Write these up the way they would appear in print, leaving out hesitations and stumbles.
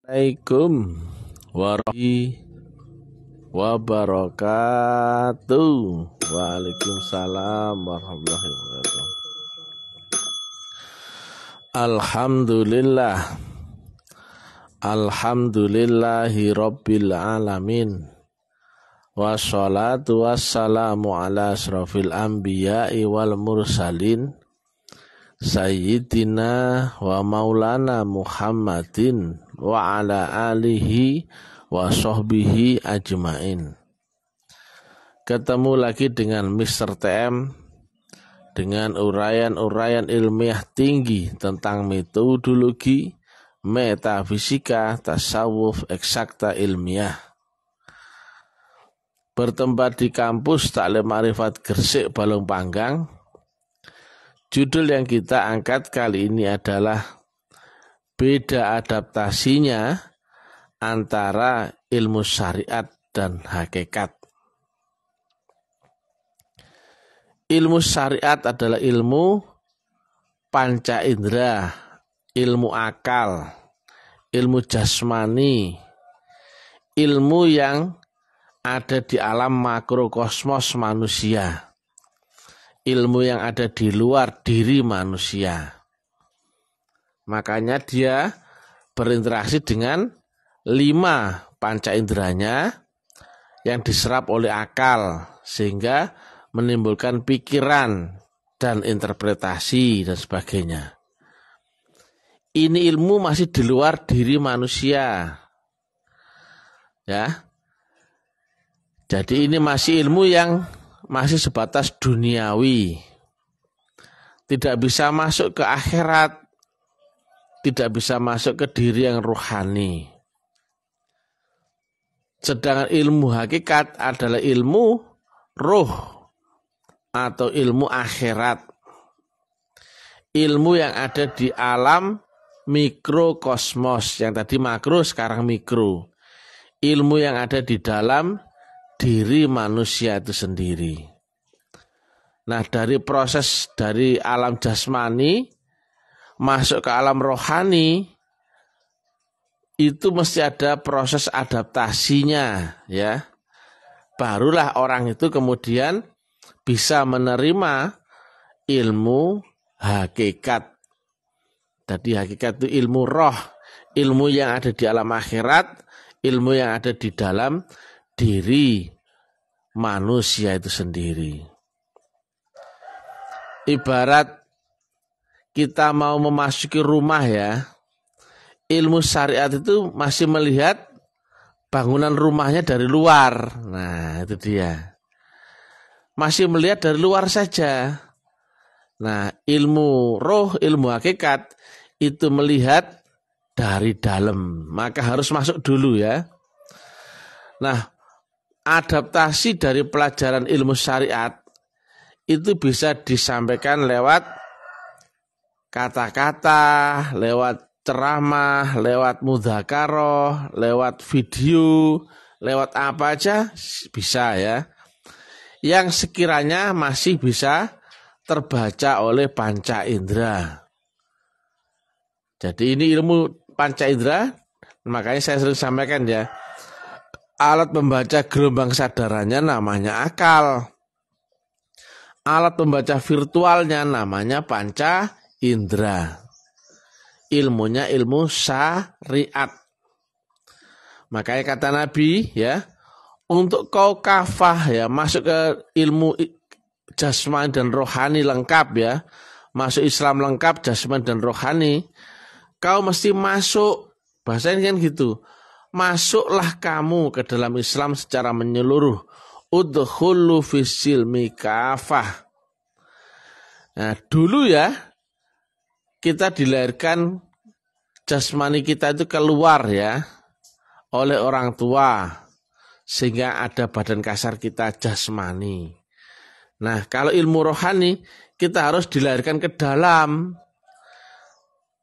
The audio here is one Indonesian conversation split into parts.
Assalamualaikum warahmatullahi wabarakatuh. Waalaikumsalam warahmatullahi wabarakatuh. Alhamdulillah. Alhamdulillahi rabbil alamin. Wassalatu wassalamu ala asrafil anbiya'i wal mursalin Sayyidina wa maulana Muhammadin wa ala alihi wa sahbihi ajmain. Ketemu lagi dengan Mr. TM dengan uraian-uraian ilmiah tinggi tentang metodologi, metafisika, tasawuf, eksakta ilmiah. Bertempat di kampus Taklim Ma'rifat Gresik Balong Panggang. Judul yang kita angkat kali ini adalah beda adaptasinya antara ilmu syariat dan hakikat. Ilmu syariat adalah ilmu panca indera, ilmu akal, ilmu jasmani, ilmu yang ada di alam makrokosmos manusia. Ilmu yang ada di luar diri manusia. Makanya dia berinteraksi dengan 5 panca inderanya yang diserap oleh akal sehingga menimbulkan pikiran dan interpretasi dan sebagainya. Ini ilmu masih di luar diri manusia. Ya. Jadi ini masih ilmu yang masih sebatas duniawi, tidak bisa masuk ke akhirat, tidak bisa masuk ke diri yang rohani. Sedangkan ilmu hakikat adalah ilmu roh atau ilmu akhirat, ilmu yang ada di alam mikrokosmos, yang tadi makro sekarang mikro, ilmu yang ada di dalam diri manusia itu sendiri. Nah, dari proses dari alam jasmani masuk ke alam rohani itu mesti ada proses adaptasinya, ya. Barulah orang itu kemudian bisa menerima ilmu hakikat. Tadi hakikat itu ilmu roh, ilmu yang ada di alam akhirat, ilmu yang ada di dalam diri manusia itu sendiri. Ibarat kita mau memasuki rumah, ya, ilmu syariat itu masih melihat bangunan rumahnya dari luar. Nah, itu dia. Masih melihat dari luar saja. Nah, ilmu roh, ilmu hakikat itu melihat dari dalam. Maka harus masuk dulu, ya. Nah, adaptasi dari pelajaran ilmu syariat itu bisa disampaikan lewat kata-kata, lewat ceramah, lewat mudzakarah, lewat video, lewat apa aja bisa, ya. Yang sekiranya masih bisa terbaca oleh panca indera. Jadi ini ilmu panca indera, makanya saya sering sampaikan, ya. Alat membaca gelombang sadarannya namanya akal. Alat membaca virtualnya namanya panca indera. Ilmunya ilmu syariat. Makanya kata Nabi, ya, untuk kau kafah, ya, masuk ke ilmu jasmani dan rohani lengkap, ya, masuk Islam lengkap jasmani dan rohani, kau mesti masuk, bahasanya kan gitu. Masuklah kamu ke dalam Islam secara menyeluruh. Udkhulu fis-silmi kafah. Nah, dulu, ya, kita dilahirkan jasmani kita itu keluar, ya, oleh orang tua sehingga ada badan kasar kita jasmani. Nah, kalau ilmu rohani kita harus dilahirkan ke dalam.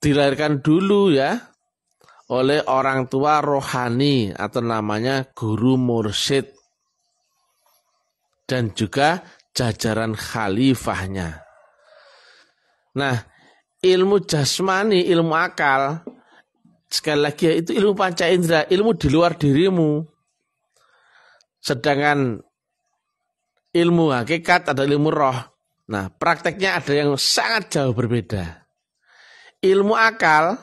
Dilahirkan dulu, ya, oleh orang tua rohani atau namanya guru mursyid dan juga jajaran khalifahnya. Nah, ilmu jasmani, ilmu akal sekali lagi ya, itu ilmu panca indera, ilmu di luar dirimu. Sedangkan ilmu hakikat ada ilmu roh. Nah, prakteknya ada yang sangat jauh berbeda. Ilmu akal,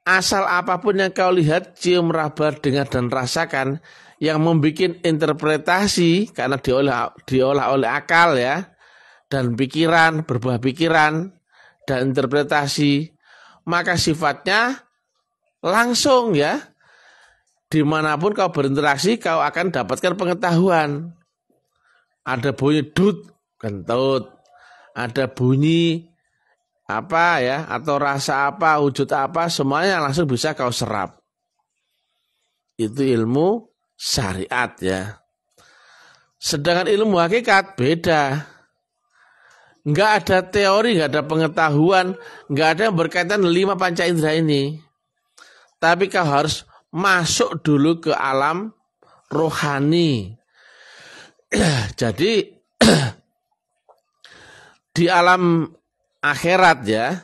asal apapun yang kau lihat, cium, raba, dengar, dan rasakan, yang membuat interpretasi karena diolah oleh akal ya, dan pikiran, berbuah pikiran, dan interpretasi, maka sifatnya langsung ya, dimanapun kau berinteraksi, kau akan dapatkan pengetahuan. Ada bunyi dut, kentut, ada bunyi apa ya, atau rasa apa, wujud apa, semuanya langsung bisa kau serap. Itu ilmu syariat ya. Sedangkan ilmu hakikat beda. Enggak ada teori, enggak ada pengetahuan, enggak ada yang berkaitan 5 panca indera ini. Tapi kau harus masuk dulu ke alam rohani. Jadi di alam akhirat ya,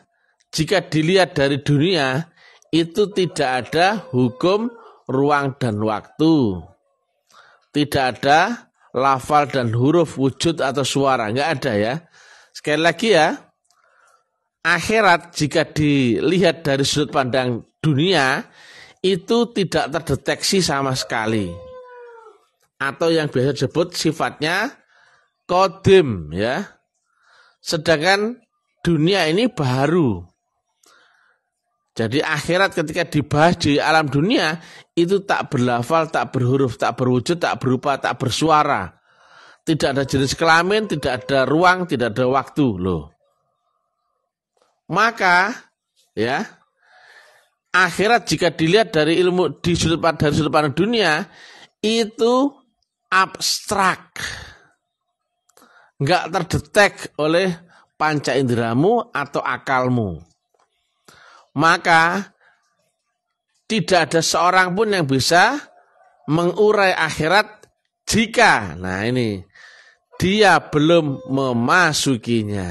jika dilihat dari dunia, itu tidak ada hukum ruang dan waktu. Tidak ada lafal dan huruf, wujud atau suara, enggak ada ya. Sekali lagi ya, akhirat jika dilihat dari sudut pandang dunia, itu tidak terdeteksi sama sekali. Atau yang biasa disebut sifatnya kodim ya. Sedangkan dunia ini baru. Jadi akhirat ketika dibahas di alam dunia, itu tak berlafal, tak berhuruf, tak berwujud, tak berupa, tak bersuara. Tidak ada jenis kelamin, tidak ada ruang, tidak ada waktu loh. Maka ya, akhirat jika dilihat dari ilmu dari sudut pandang dunia, itu abstrak, nggak terdetek oleh panca inderamu atau akalmu. Maka tidak ada seorang pun yang bisa mengurai akhirat jika, nah ini, dia belum memasukinya.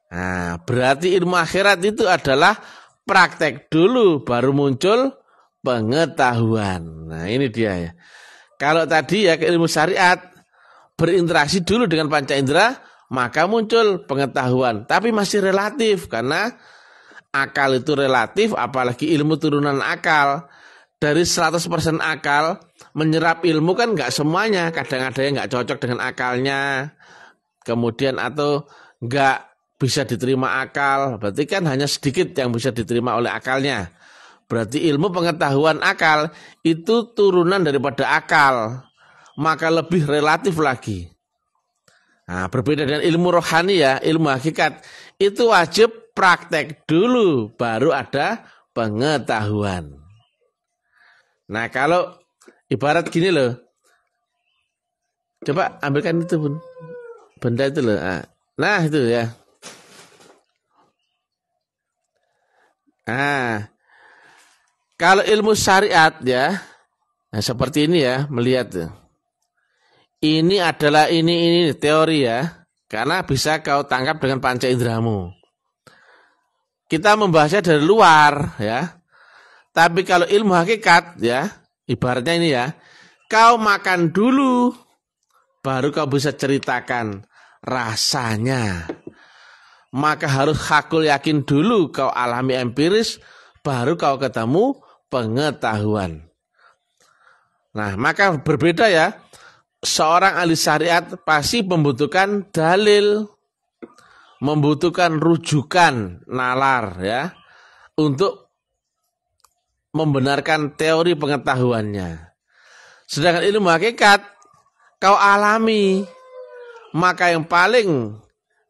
Nah, berarti ilmu akhirat itu adalah praktek dulu baru muncul pengetahuan. Nah ini dia ya. Kalau tadi ya ilmu syariat berinteraksi dulu dengan panca indera, maka muncul pengetahuan. Tapi masih relatif karena akal itu relatif, apalagi ilmu turunan akal. Dari 100% akal menyerap ilmu kan nggak semuanya. Kadang ada yang nggak cocok dengan akalnya. Kemudian atau nggak bisa diterima akal. Berarti kan hanya sedikit yang bisa diterima oleh akalnya. Berarti ilmu pengetahuan akal itu turunan daripada akal, maka lebih relatif lagi. Nah, berbeda dengan ilmu rohani ya, ilmu hakikat itu wajib praktek dulu baru ada pengetahuan. Nah kalau ibarat gini loh, coba ambilkan itu pun benda itu loh. Nah itu ya. Nah, kalau ilmu syariat ya, nah seperti ini ya, melihat ini adalah ini teori ya, karena bisa kau tangkap dengan panca inderamu. Kita membahasnya dari luar ya, tapi kalau ilmu hakikat ya, ibaratnya ini ya, kau makan dulu, baru kau bisa ceritakan rasanya. Maka harus hakul yakin dulu, kau alami empiris, baru kau ketemu pengetahuan. Nah, maka berbeda ya. Seorang ahli syariat pasti membutuhkan dalil, membutuhkan rujukan nalar ya, untuk membenarkan teori pengetahuannya. Sedangkan ilmu hakikat kau alami, maka yang paling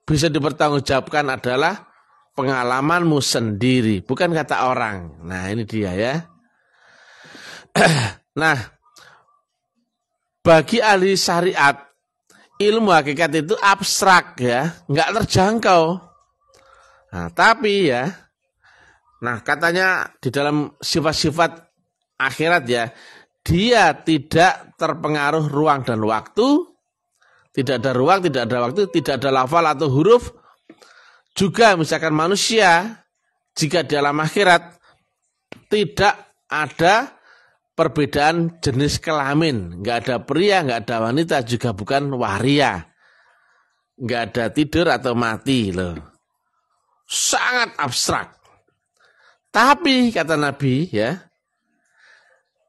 bisa dipertanggungjawabkan adalah pengalamanmu sendiri, bukan kata orang. Nah ini dia ya. Nah, bagi ahli syariat, ilmu hakikat itu abstrak ya, nggak terjangkau. Nah, tapi ya, nah katanya di dalam sifat-sifat akhirat ya, dia tidak terpengaruh ruang dan waktu, tidak ada ruang, tidak ada waktu, tidak ada lafal atau huruf. Juga misalkan manusia, jika di alam akhirat tidak ada perbedaan jenis kelamin, nggak ada pria, nggak ada wanita, juga bukan waria, nggak ada tidur atau mati loh. Sangat abstrak. Tapi kata Nabi ya,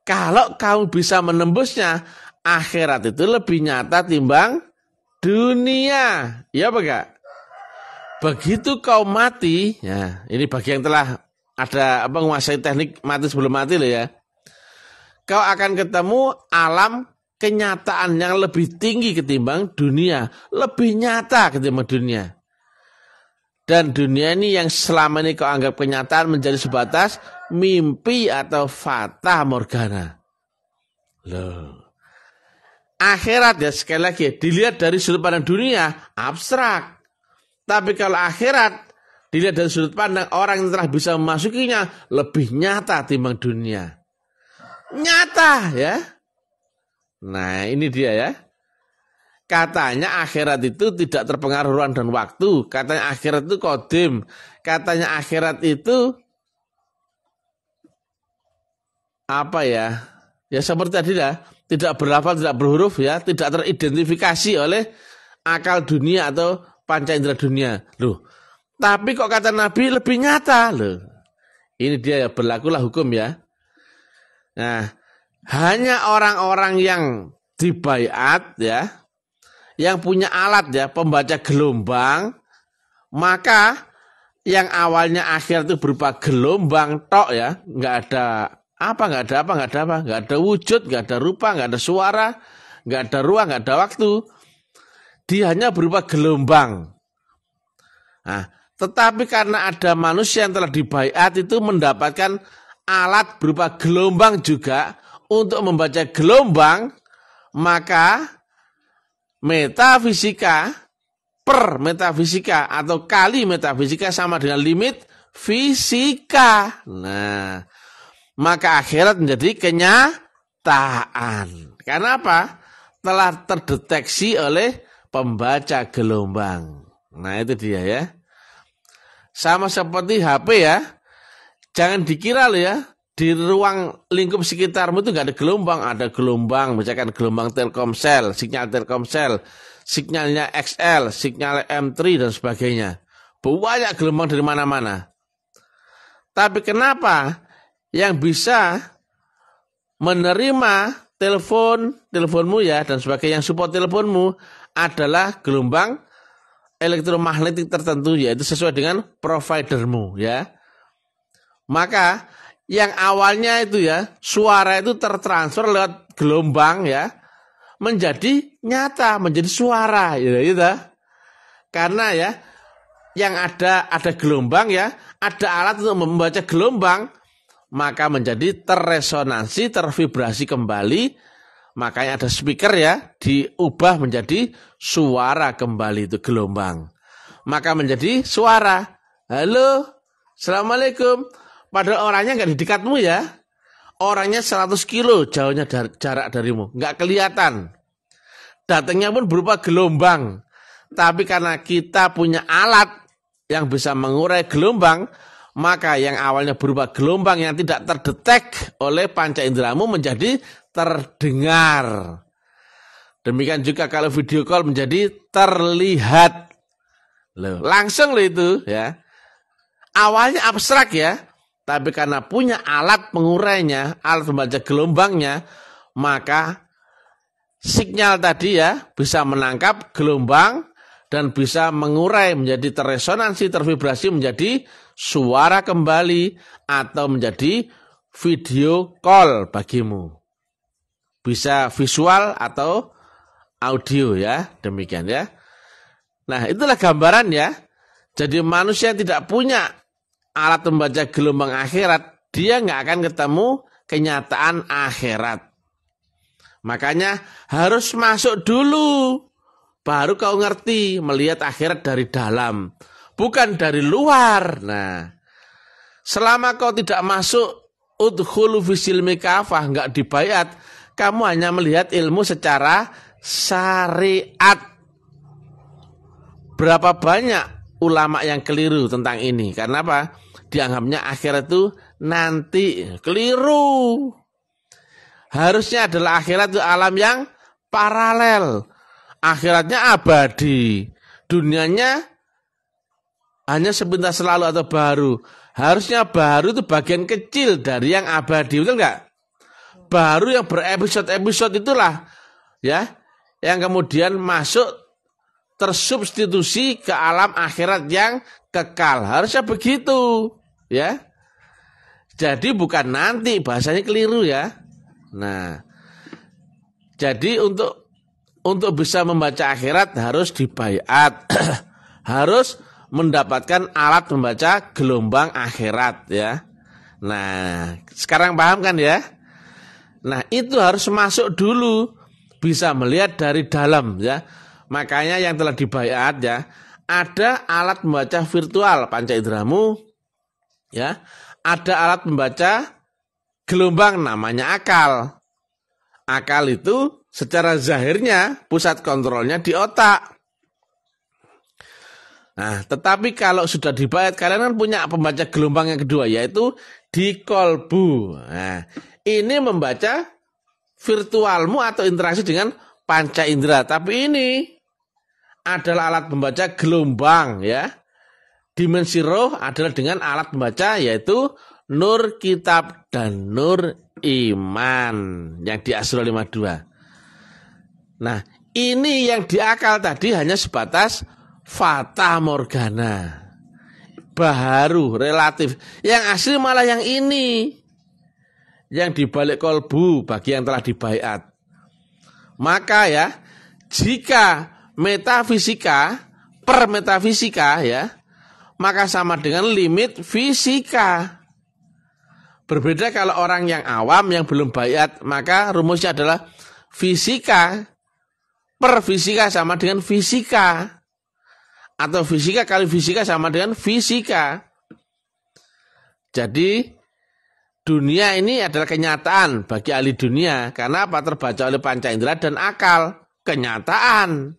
kalau kamu bisa menembusnya, akhirat itu lebih nyata timbang dunia. Ya apa enggak? Begitu kau mati, ya ini bagi yang telah ada menguasai teknik mati sebelum mati loh ya. Kau akan ketemu alam kenyataan yang lebih tinggi ketimbang dunia, lebih nyata ketimbang dunia. Dan dunia ini yang selama ini kau anggap kenyataan menjadi sebatas mimpi atau fata morgana. Loh. Akhirat ya sekali lagi dilihat dari sudut pandang dunia abstrak. Tapi kalau akhirat dilihat dari sudut pandang orang yang telah bisa memasukinya lebih nyata timbang dunia. Nyata ya. Nah ini dia ya. Katanya akhirat itu tidak terpengaruh ruang dan waktu. Katanya akhirat itu kodim. Katanya akhirat itu apa ya? Ya seperti tadi lah. Tidak berlafal, tidak berhuruf ya. Tidak teridentifikasi oleh akal dunia atau panca indera dunia. Loh. Tapi kok kata Nabi lebih nyata loh. Ini dia ya, berlakulah hukum ya. Nah, hanya orang-orang yang dibaiat ya, yang punya alat ya, pembaca gelombang, maka yang awalnya akhir itu berupa gelombang tok ya, nggak ada wujud, nggak ada rupa, nggak ada suara, nggak ada ruang, nggak ada waktu. Dia hanya berupa gelombang. Nah, tetapi karena ada manusia yang telah dibaiat itu mendapatkan alat berupa gelombang juga untuk membaca gelombang, maka metafisika per metafisika atau kali metafisika sama dengan limit fisika. Nah, maka akhirat menjadi kenyataan. Karena apa? Telah terdeteksi oleh pembaca gelombang. Nah, itu dia ya. Sama seperti HP ya. Jangan dikira loh ya, di ruang lingkup sekitarmu itu nggak ada gelombang. Ada gelombang, misalkan gelombang Telkomsel, sinyal Telkomsel, sinyalnya XL, sinyal M3 dan sebagainya. Banyak gelombang dari mana-mana. Tapi kenapa yang bisa menerima teleponmu ya dan sebagainya, yang support teleponmu adalah gelombang elektromagnetik tertentu, yaitu sesuai dengan providermu ya. Maka yang awalnya itu ya, suara itu tertransfer lewat gelombang ya, menjadi nyata, menjadi suara gitu. Karena ya, yang ada gelombang ya, ada alat untuk membaca gelombang, maka menjadi terresonansi, tervibrasi kembali. Makanya ada speaker ya, diubah menjadi suara kembali itu gelombang. Maka menjadi suara. Halo, Assalamualaikum. Padahal orangnya nggak di dekatmu ya. Orangnya 100 kilo jauhnya jarak darimu. Nggak kelihatan. Datangnya pun berupa gelombang. Tapi karena kita punya alat yang bisa mengurai gelombang, maka yang awalnya berupa gelombang yang tidak terdetek oleh panca inderamu menjadi terdengar. Demikian juga kalau video call menjadi terlihat. Loh, langsung loh itu ya. Awalnya abstrak ya, tapi karena punya alat pengurainya, alat membaca gelombangnya, maka sinyal tadi ya bisa menangkap gelombang dan bisa mengurai menjadi terresonansi, tervibrasi menjadi suara kembali atau menjadi video call bagimu. Bisa visual atau audio ya, demikian ya. Nah, itulah gambaran ya. Jadi manusia yang tidak punya alat membaca gelombang akhirat, dia nggak akan ketemu kenyataan akhirat. Makanya harus masuk dulu, baru kau ngerti melihat akhirat dari dalam, bukan dari luar. Nah, selama kau tidak masuk udkhulu fisilmi kafah, nggak dibaiat, kamu hanya melihat ilmu secara syariat. Berapa banyak ulama yang keliru tentang ini? Karena apa? Dianggapnya akhirat itu nanti. Keliru. Harusnya adalah akhirat itu alam yang paralel. Akhiratnya abadi. Dunianya hanya sebentar selalu atau baru. Harusnya baru itu bagian kecil dari yang abadi. Betul nggak? Baru yang berepisode-episode itulah ya yang kemudian masuk tersubstitusi ke alam akhirat yang kekal. Harusnya begitu ya. Jadi bukan nanti, bahasanya keliru ya. Nah, jadi untuk bisa membaca akhirat harus dibaiat. Harus mendapatkan alat membaca gelombang akhirat ya. Nah, sekarang paham kan ya? Nah, itu harus masuk dulu, bisa melihat dari dalam ya. Makanya yang telah dibaiat ya, ada alat membaca virtual panca inderamu ya. Ada alat membaca gelombang namanya akal. Akal itu secara zahirnya pusat kontrolnya di otak. Nah, tetapi kalau sudah dibaiat, kalian kan punya pembaca gelombang yang kedua, yaitu di kolbu. Nah, ini membaca virtualmu atau interaksi dengan panca indera. Tapi ini adalah alat membaca gelombang ya. Dimensi roh adalah dengan alat membaca yaitu nur kitab dan nur iman yang di Asrul 52. Nah, ini yang di akal tadi hanya sebatas fata morgana. Baharu, relatif. Yang asli malah yang ini. Yang dibalik kolbu bagi yang telah dibaiat. Maka ya, jika metafisika per metafisika ya, maka sama dengan limit fisika. Berbeda kalau orang yang awam yang belum baiat, maka rumusnya adalah fisika per fisika sama dengan fisika. Atau fisika kali fisika sama dengan fisika. Jadi dunia ini adalah kenyataan bagi ahli dunia. Karena apa? Terbaca oleh panca indera dan akal. Kenyataan.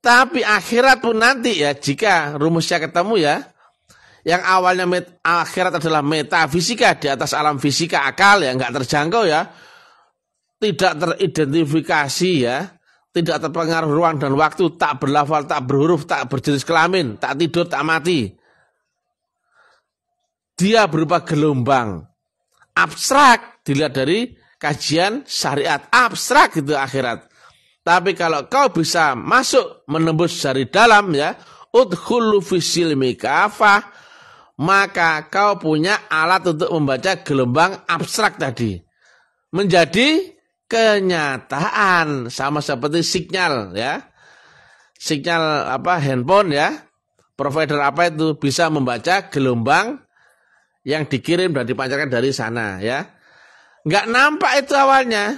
Tapi akhirat pun nanti ya, jika rumusnya ketemu ya, yang awalnya akhirat adalah metafisika di atas alam fisika akal ya, nggak terjangkau ya, tidak teridentifikasi ya, tidak terpengaruh ruang dan waktu, tak berlafal, tak berhuruf, tak berjenis kelamin, tak tidur, tak mati. Dia berupa gelombang abstrak, dilihat dari kajian syariat, abstrak itu akhirat. Tapi kalau kau bisa masuk menembus dari dalam ya, udkhulu fisilmi kafah, maka kau punya alat untuk membaca gelombang abstrak tadi menjadi kenyataan, sama seperti sinyal ya. Sinyal handphone ya. Provider apa itu bisa membaca gelombang yang dikirim dan dipancarkan dari sana ya. Enggak nampak itu awalnya.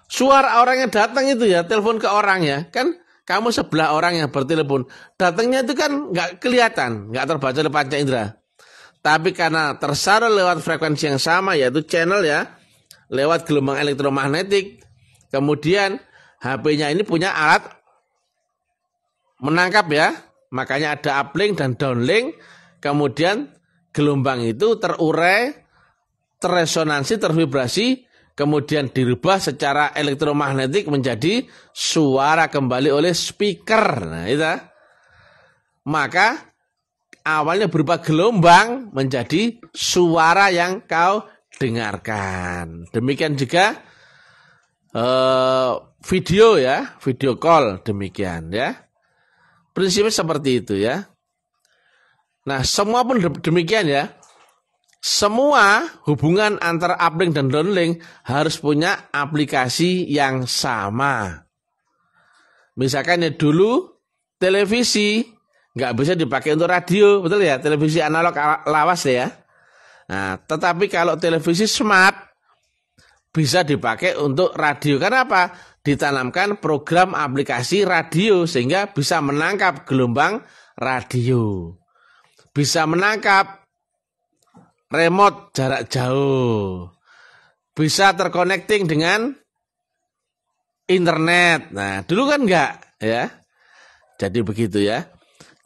Suara orang yang datang itu ya, telepon ke orang ya. Kan kamu sebelah orang yang bertelepon. Datangnya itu kan enggak kelihatan, enggak terbaca oleh panca indera. Tapi karena tersaring lewat frekuensi yang sama yaitu channel ya, lewat gelombang elektromagnetik, kemudian HP-nya ini punya alat menangkap ya, makanya ada uplink dan downlink, kemudian gelombang itu terurai, terresonansi, tervibrasi, kemudian dirubah secara elektromagnetik menjadi suara kembali oleh speaker. Nah, itu. Maka awalnya berupa gelombang menjadi suara yang kau dengarkan. Demikian juga video ya, video call demikian ya. Prinsipnya seperti itu ya. Nah, semua pun demikian ya. Semua hubungan antara uplink dan downlink harus punya aplikasi yang sama. Misalkan ya dulu televisi nggak bisa dipakai untuk radio, betul ya? Televisi analog lawas ya. Nah, tetapi kalau televisi smart bisa dipakai untuk radio. Karena apa? Ditanamkan program aplikasi radio sehingga bisa menangkap gelombang radio. Bisa menangkap remote jarak jauh. Bisa terconnecting dengan internet. Nah, dulu kan enggak ya. Jadi begitu ya.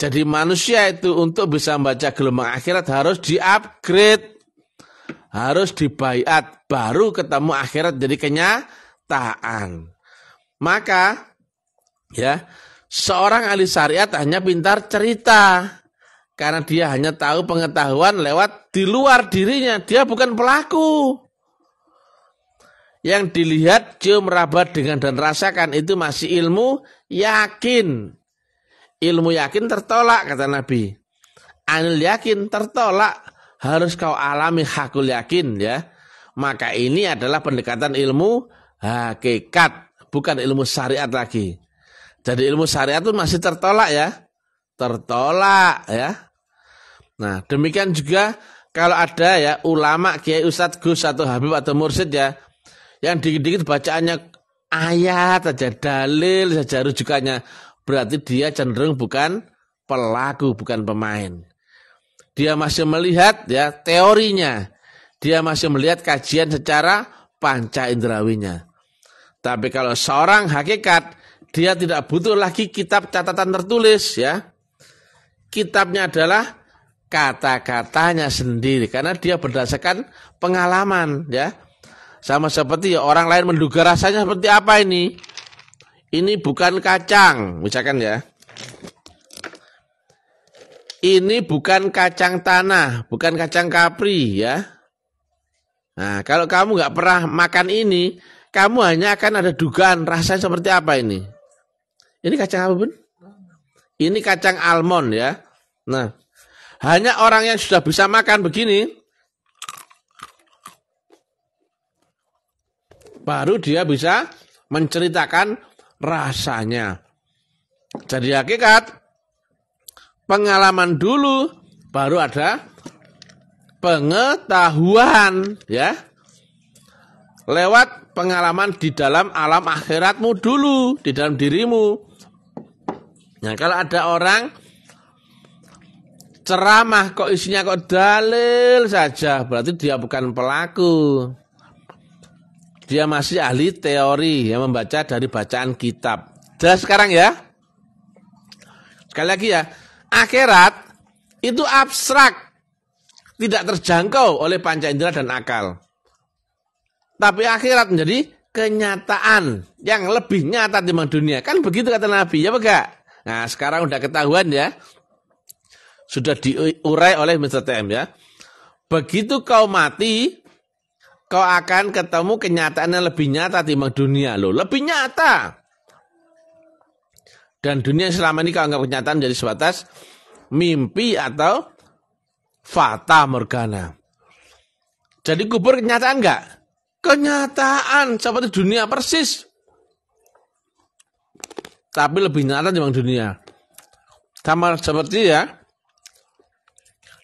Jadi manusia itu untuk bisa membaca gelombang akhirat harus di-upgrade. Harus dibaiat. Baru ketemu akhirat jadi kenyataan. Maka ya, seorang ahli syariat hanya pintar cerita. Karena dia hanya tahu pengetahuan lewat di luar dirinya. Dia bukan pelaku. Yang dilihat, cium, raba, dengar dan rasakan itu masih ilmu yakin. Ilmu yakin tertolak, kata Nabi. Anil yakin tertolak, harus kau alami hakul yakin, ya. Maka ini adalah pendekatan ilmu hakikat, bukan ilmu syariat lagi. Jadi ilmu syariat itu masih tertolak, ya. Tertolak, ya. Nah, demikian juga kalau ada ya ulama, kiai, ustadz, gus atau habib atau mursyid ya, yang dikit-dikit bacaannya ayat saja, dalil saja rujukannya, berarti dia cenderung bukan pelaku, bukan pemain. Dia masih melihat ya teorinya. Dia masih melihat kajian secara panca indrawinya. Tapi kalau seorang hakikat, dia tidak butuh lagi kitab catatan tertulis ya. Kitabnya adalah kata-katanya sendiri karena dia berdasarkan pengalaman ya. Sama seperti ya, orang lain menduga rasanya seperti apa ini. Ini bukan kacang, misalkan ya. Ini bukan kacang tanah, bukan kacang kapri ya. Nah, kalau kamu nggak pernah makan ini, kamu hanya akan ada dugaan rasanya seperti apa ini. Ini kacang apa, Bun? Ini kacang almond ya. Nah, hanya orang yang sudah bisa makan begini, baru dia bisa menceritakan rasanya. Jadi hakikat pengalaman dulu baru ada pengetahuan ya. Lewat pengalaman di dalam alam akhiratmu dulu, di dalam dirimu. Nah, kalau ada orang ceramah kok isinya kok dalil saja, berarti dia bukan pelaku. Dia masih ahli teori yang membaca dari bacaan kitab. Jelas sekarang ya? Sekali lagi ya, akhirat itu abstrak, tidak terjangkau oleh panca indera dan akal. Tapi akhirat menjadi kenyataan yang lebih nyata dibanding dunia. Kan begitu kata Nabi, ya enggak? Nah, sekarang udah ketahuan ya. Sudah diurai oleh Mr. TM ya. Begitu kau mati, kau akan ketemu kenyataan yang lebih nyata timbang dunia. Loh, lebih nyata. Dan dunia selama ini kau anggap kenyataan jadi sebatas mimpi atau fata morgana. Jadi kubur kenyataan enggak? Kenyataan seperti dunia persis. Tapi lebih nyata timbang dunia. Sama seperti ya,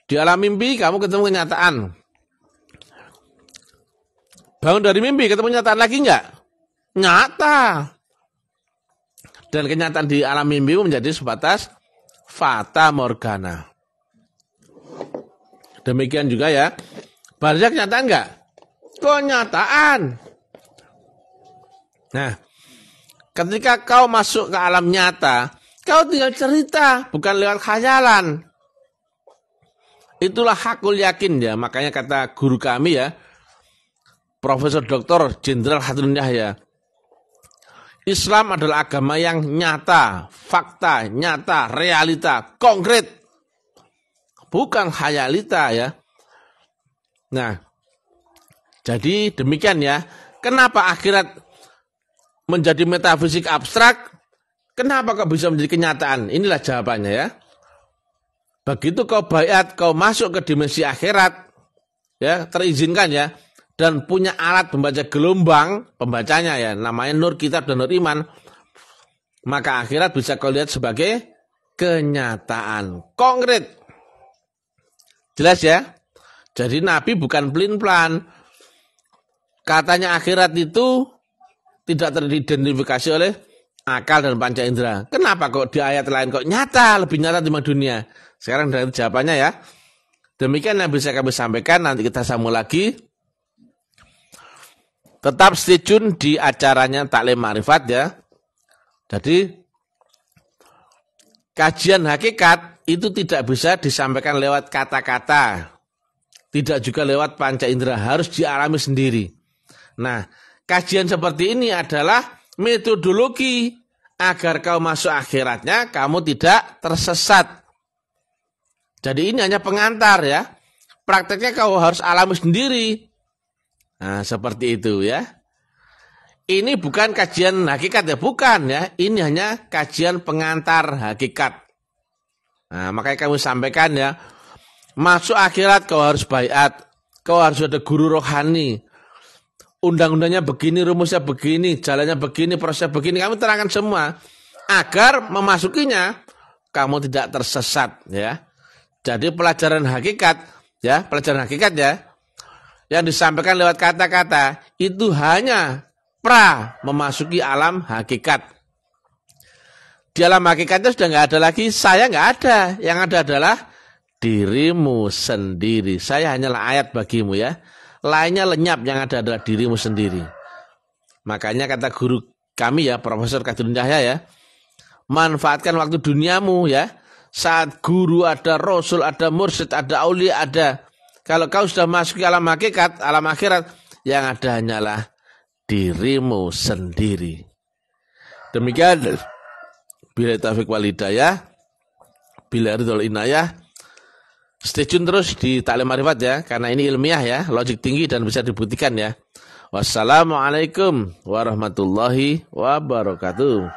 di alam mimpi kamu ketemu kenyataan. Bangun dari mimpi ketemu kenyataan lagi enggak? Nyata. Dan kenyataan di alam mimpi menjadi sebatas fata morgana. Demikian juga ya. Barzakh kenyataan enggak? Kenyataan. Nah, ketika kau masuk ke alam nyata, kau tinggal cerita, bukan lewat khayalan. Itulah hakul yakin ya. Makanya kata guru kami ya, Profesor Dr. Jenderal Hatrun Yahya, Islam adalah agama yang nyata, fakta, nyata, realita, konkret. Bukan khayalita ya. Nah, jadi demikian ya. Kenapa akhirat menjadi metafisik abstrak? Kenapa kok bisa menjadi kenyataan? Inilah jawabannya ya. Begitu kau baiat, kau masuk ke dimensi akhirat, ya terizinkan ya, dan punya alat membaca gelombang, pembacanya ya, namanya nur kitab dan nur iman, maka akhirat bisa kau lihat sebagai kenyataan, konkret. Jelas ya? Jadi Nabi bukan pelin-pelan. Katanya akhirat itu tidak teridentifikasi oleh akal dan panca indera. Kenapa kok di ayat lain kok nyata, lebih nyata dibanding dunia? Sekarang dari jawabannya ya. Demikian yang bisa kami sampaikan, nanti kita sambung lagi. Tetap stay tune di acaranya Taklim Ma'rifat ya. Jadi kajian hakikat itu tidak bisa disampaikan lewat kata-kata. Tidak juga lewat panca indera, harus dialami sendiri. Nah, kajian seperti ini adalah metodologi agar kau masuk akhiratnya, kamu tidak tersesat. Jadi ini hanya pengantar ya. Prakteknya kau harus alami sendiri. Nah, seperti itu ya. Ini bukan kajian hakikat ya, bukan ya. Ini hanya kajian pengantar hakikat. Nah, makanya kami sampaikan ya. Masuk akhirat kau harus baiat, kau harus ada guru rohani. Undang-undangnya begini, rumusnya begini, jalannya begini, prosesnya begini. Kami terangkan semua agar memasukinya kamu tidak tersesat ya. Jadi pelajaran hakikat ya, yang disampaikan lewat kata-kata itu hanya memasuki alam hakikat. Di alam hakikat itu sudah nggak ada lagi saya, nggak ada. Yang ada adalah dirimu sendiri. Saya hanyalah ayat bagimu ya. Lainnya lenyap, yang ada adalah dirimu sendiri. Makanya kata guru kami ya, Profesor Kadrun Cahya ya, manfaatkan waktu duniamu ya. Saat guru ada, rasul ada, mursyid ada, aulia ada. Kalau kau sudah masuk ke alam hakikat, alam akhirat, yang ada hanyalah dirimu sendiri. Demikian. Bila taufiq wal hidayah, bila ridhol inayah. Stay tune terus di Taklim Marifat ya, karena ini ilmiah ya, logik tinggi dan bisa dibuktikan ya. Wassalamualaikum warahmatullahi wabarakatuh.